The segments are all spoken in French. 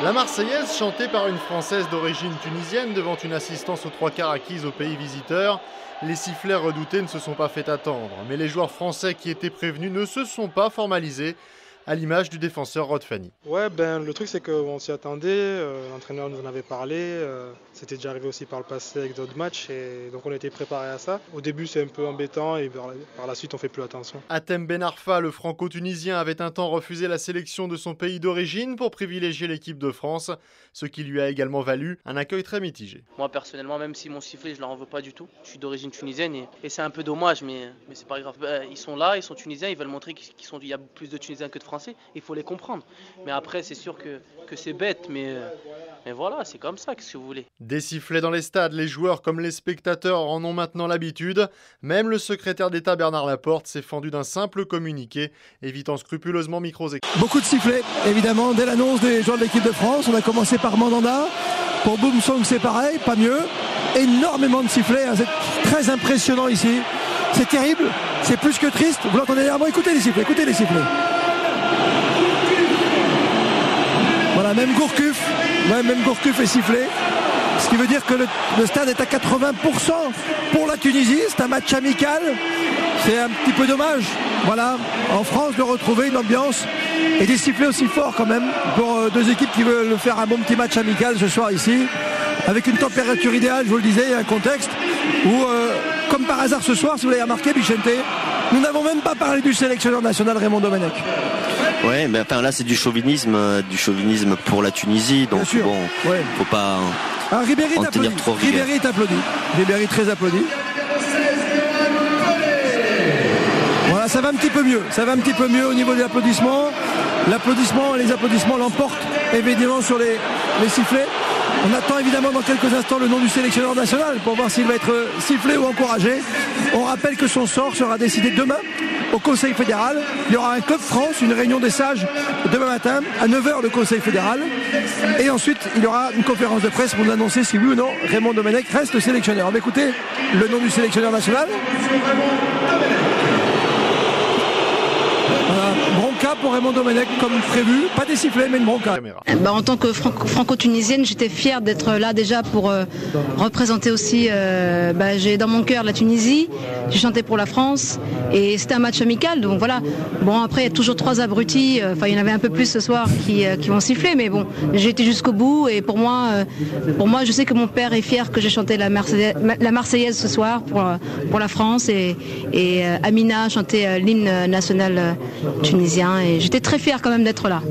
La Marseillaise, chantée par une Française d'origine tunisienne devant une assistance aux 3/4 acquise au pays visiteur, les sifflets redoutés ne se sont pas fait attendre. Mais les joueurs français qui étaient prévenus ne se sont pas formalisés, à l'image du défenseur Rod Fanny. Ouais, le truc c'est qu'on s'y attendait, l'entraîneur nous en avait parlé, c'était déjà arrivé aussi par le passé avec d'autres matchs et donc on était préparé à ça. Au début c'est un peu embêtant et par la suite on fait plus attention. Hatem Ben Arfa, le franco-tunisien, avait un temps refusé la sélection de son pays d'origine pour privilégier l'équipe de France, ce qui lui a également valu un accueil très mitigé. Moi personnellement, même s'ils m'ont sifflé, je leur en veux pas du tout. Je suis d'origine tunisienne et c'est un peu dommage, mais c'est pas grave. Ils sont là, ils sont tunisiens, ils veulent montrer qu'il y a plus de Tunisiens que de Français. Il faut les comprendre. Mais après, c'est sûr que c'est bête, mais voilà, c'est comme ça, qu'est-ce que vous voulez. Des sifflets dans les stades, les joueurs comme les spectateurs en ont maintenant l'habitude. Même le secrétaire d'État Bernard Laporte s'est fendu d'un simple communiqué, évitant scrupuleusement micros. Beaucoup de sifflets, évidemment, dès l'annonce des joueurs de l'équipe de France. On a commencé par Mandanda. Pour Boum Song, c'est pareil, pas mieux. Énormément de sifflets, hein, c'est très impressionnant ici. C'est terrible, c'est plus que triste. Vous l'entendez derrière moi, écoutez les sifflets, écoutez les sifflets. Voilà, même Gourcuff est sifflé. Ce qui veut dire que le stade est à 80% pour la Tunisie. C'est un match amical. C'est un petit peu dommage. Voilà, en France, de retrouver une ambiance et des sifflets aussi forts quand même pour deux équipes qui veulent faire un bon petit match amical ce soir ici. Avec une température idéale, je vous le disais, un contexte où, comme par hasard ce soir, si vous l'avez remarqué, Bichente, nous n'avons même pas parlé du sélectionneur national Raymond Domenech. Ouais, mais enfin là c'est du chauvinisme pour la Tunisie, donc bon, ouais. Faut pas Ribéry en tenir trop rigueur. Ribéry est applaudi, Ribéry très applaudi. Voilà, ça va un petit peu mieux au niveau des applaudissements. Les applaudissements l'emportent évidemment sur les sifflets. On attend évidemment dans quelques instants le nom du sélectionneur national pour voir s'il va être sifflé ou encouragé. On rappelle que son sort sera décidé demain au Conseil fédéral. Il y aura un Club France, une réunion des sages demain matin à 9h le Conseil fédéral. Et ensuite, il y aura une conférence de presse pour nous annoncer si oui ou non Raymond Domenech reste le sélectionneur. Mais écoutez, le nom du sélectionneur national. Bronca pour Raymond Domenech comme prévu, pas des sifflets mais une bronca. En tant que franco-tunisienne, j'étais fière d'être là déjà pour représenter aussi, j'ai dans mon cœur la Tunisie, j'ai chanté pour la France et c'était un match amical, donc voilà. Bon après il y a toujours 3 abrutis, il y en avait un peu plus ce soir qui vont siffler, mais bon, j'ai été jusqu'au bout et pour moi je sais que mon père est fier que j'ai chanté la Marseillaise ce soir pour la France et Amina a chanté l'hymne national tunisien et j'étais très fière quand même d'être là.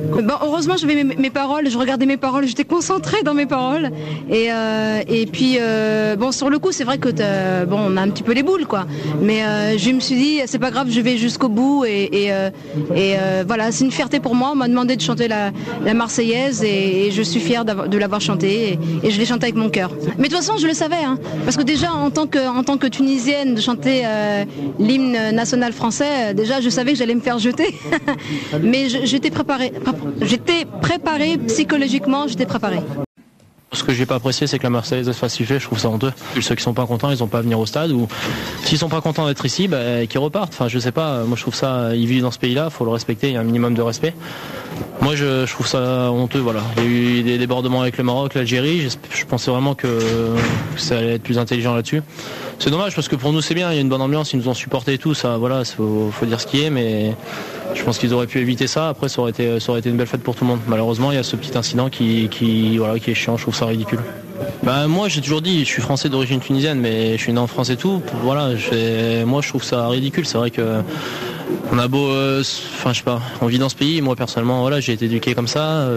Heureusement j'avais mes paroles, je regardais mes paroles, j'étais concentrée dans mes paroles et puis sur le coup c'est vrai que on a un petit peu les boules quoi, mais je me suis dit c'est pas grave, je vais jusqu'au bout et voilà, c'est une fierté pour moi. On m'a demandé de chanter la Marseillaise et je suis fière de l'avoir chantée et je l'ai chantée avec mon cœur. Mais de toute façon je le savais parce que déjà en tant que Tunisienne de chanter l'hymne national français, déjà je savais que j'allais me faire jeter. Mais j'étais préparée psychologiquement, j'étais préparée. Ce que j'ai pas apprécié, c'est que la Marseillaise se fasse siffler, je trouve ça honteux. Ceux qui sont pas contents, ils ont pas à venir au stade, ou s'ils sont pas contents d'être ici, qu'ils repartent. Enfin, je sais pas, moi je trouve ça, ils vivent dans ce pays-là, faut le respecter, il y a un minimum de respect. Moi je trouve ça honteux, voilà. Il y a eu des débordements avec le Maroc, l'Algérie, je pensais vraiment que ça allait être plus intelligent là-dessus. C'est dommage parce que pour nous c'est bien, il y a une bonne ambiance, ils nous ont supporté et tout, ça voilà, faut dire ce qui est, mais je pense qu'ils auraient pu éviter ça. Après ça aurait été une belle fête pour tout le monde. Malheureusement il y a ce petit incident qui est chiant, je trouve ça ridicule. Moi j'ai toujours dit, je suis français d'origine tunisienne, mais je suis né en France et tout. Voilà, moi je trouve ça ridicule. C'est vrai que on a beau, je sais pas, on vit dans ce pays. Moi personnellement, voilà, j'ai été éduqué comme ça.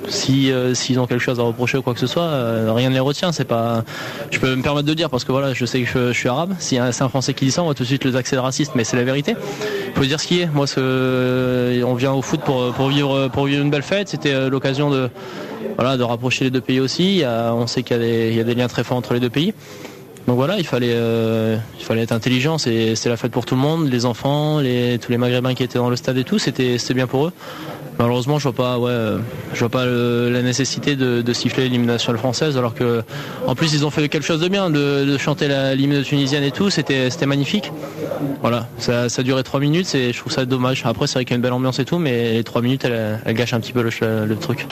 S'ils ont quelque chose à reprocher ou quoi que ce soit, rien ne les retient. C'est pas, je peux me permettre de dire parce que voilà, je sais que je suis arabe. Si c'est un Français qui dit ça, on va tout de suite le taxer de raciste, mais c'est la vérité. Il faut dire ce qui est. Moi, on vient au foot pour vivre une belle fête. C'était l'occasion de rapprocher les deux pays aussi. On sait qu'il y a des liens très forts entre les deux pays. Donc voilà, il fallait être intelligent. C'est la fête pour tout le monde, les enfants, tous les Maghrébins qui étaient dans le stade et tout. C'était bien pour eux. Malheureusement, je vois pas la nécessité de siffler l'hymne national française, alors que en plus ils ont fait quelque chose de bien, de chanter l'hymne tunisienne et tout, c'était magnifique. Voilà, ça a duré 3 minutes et je trouve ça dommage. Après, c'est vrai qu'il y a une belle ambiance et tout, mais les 3 minutes, elles gâchent un petit peu le truc.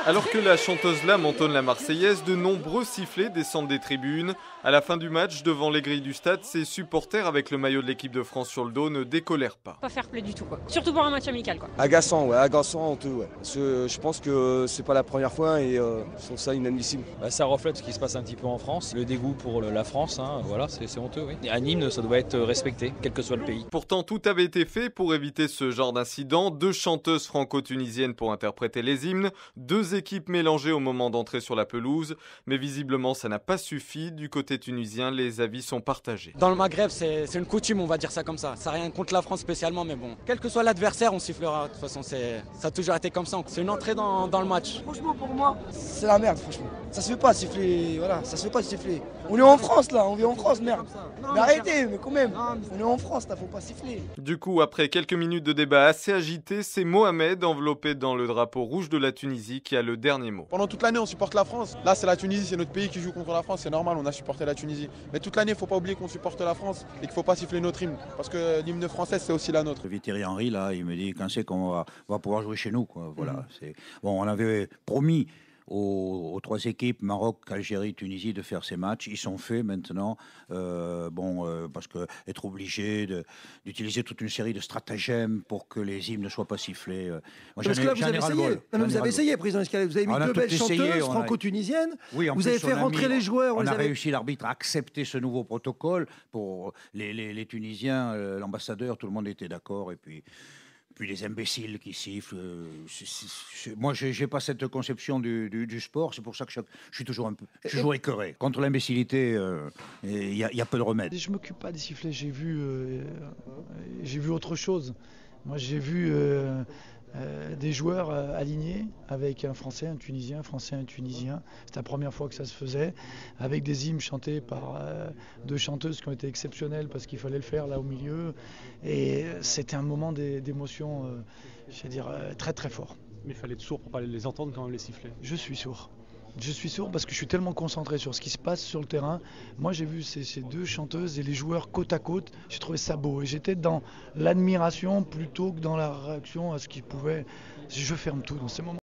Alors que la chanteuse Lame entonne la Marseillaise, de nombreux sifflets descendent des tribunes. À la fin du match, devant les grilles du stade, ses supporters avec le maillot de l'équipe de France sur le dos ne décolèrent pas. Pas fair play du tout, quoi. Surtout pour un match amical, quoi. Agaçant, honteux, ouais. Parce que je pense que c'est pas la première fois et je trouve ça inadmissible. Ça reflète ce qui se passe un petit peu en France, le dégoût pour la France, voilà, c'est honteux, oui. Un hymne, ça doit être respecté, quel que soit le pays. Pourtant, tout avait été fait pour éviter ce genre d'incident. 2 chanteuses franco-tunisiennes pour interpréter les hymnes, 2 équipes mélangées au moment d'entrer sur la pelouse. Mais visiblement, ça n'a pas suffi. Du côté tunisien, les avis sont partagés. Dans le Maghreb, c'est une coutume, on va dire ça comme ça. Ça n'a rien contre la France spécialement, mais bon. Quel que soit l'adversaire, on sifflera. De toute façon, ça a toujours été comme ça. C'est une entrée dans le match. Franchement, pour moi, c'est la merde, franchement. Ça se fait pas siffler, voilà, ça se fait pas siffler. On est en France, là, on vit en France, merde. Mais arrêtez, mais quand même, on est en France, là, faut pas siffler. Du coup, après quelques minutes de débat assez agité, c'est Mohamed, enveloppé dans le drapeau rouge de la Tunisie, qui a le dernier mot. Pendant toute l'année, on supporte la France. Là, c'est la Tunisie, c'est notre pays qui joue contre la France. C'est normal, on a supporté la Tunisie. Mais toute l'année, il ne faut pas oublier qu'on supporte la France et qu'il ne faut pas siffler notre hymne. Parce que l'hymne française, c'est aussi la nôtre. Thierry Henry, là, il me dit quand c'est qu'on va pouvoir jouer chez nous, quoi. Voilà. Bon, on avait promis aux 3 équipes, Maroc, Algérie, Tunisie, de faire ces matchs. Ils sont faits maintenant, parce qu'être obligé d'utiliser toute une série de stratagèmes pour que les hymnes ne soient pas sifflés. Moi, parce que là, vous avez essayé. Vous avez essayé, président Escalé. Vous avez mis 2 belles chanteuses franco-tunisiennes. Oui, vous avez fait rentrer les joueurs. On a réussi, l'arbitre, à accepter ce nouveau protocole. Pour les Tunisiens, l'ambassadeur, tout le monde était d'accord. Et puis les imbéciles qui sifflent. Moi, j'ai pas cette conception du sport. C'est pour ça que je suis toujours écœuré. Contre l'imbécilité, il y a peu de remède. Je m'occupe pas des sifflets. J'ai vu autre chose. Moi, j'ai vu des joueurs alignés avec un Français, un Tunisien, un Français, un Tunisien. C'était la première fois que ça se faisait, avec des hymnes chantés par 2 chanteuses qui ont été exceptionnelles parce qu'il fallait le faire là au milieu. Et c'était un moment d'émotion, je vais dire, très très fort. Mais il fallait être sourd pour pas les entendre quand même les sifflets. Je suis sourd. Je suis sourd parce que je suis tellement concentré sur ce qui se passe sur le terrain. Moi, j'ai vu ces 2 chanteuses et les joueurs côte à côte. J'ai trouvé ça beau et j'étais dans l'admiration plutôt que dans la réaction à ce qu'ils pouvaient. Je ferme tout dans ces moments.